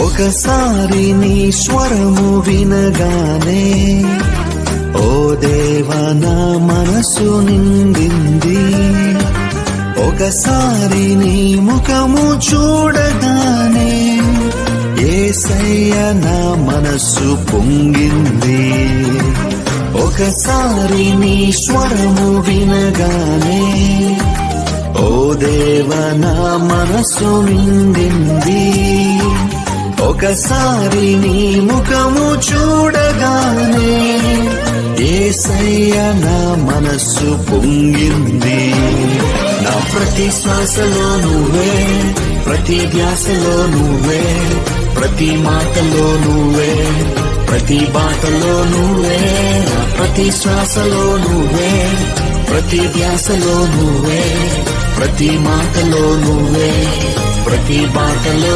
ఒకసారి నీ స్వరము వినగానే ఓ దేవా నా మనసు నిండింది. ఒకసారి నీ ముఖము చూడగానే యేసయ్య నా మనసు పొంగింది. ఒకసారి నీ స్వరము వినగానే ఓ దేవా నా మనసు నిండింది. ఒకసారి నీ ముఖము చూడగానే యేసయ్య నా మనసు పొంగింది. నా ప్రతి శ్వాసలో నువ్వే, ప్రతి ధ్యాసలో నువ్వే, ప్రతి మాటలో నువ్వే, ప్రతి బాటలో నువ్వే. నా ప్రతి శ్వాసలో నువ్వే, ప్రతి ధ్యాసలో నువ్వే, ప్రతి మాటలో నువ్వే, ప్రతి బాటలో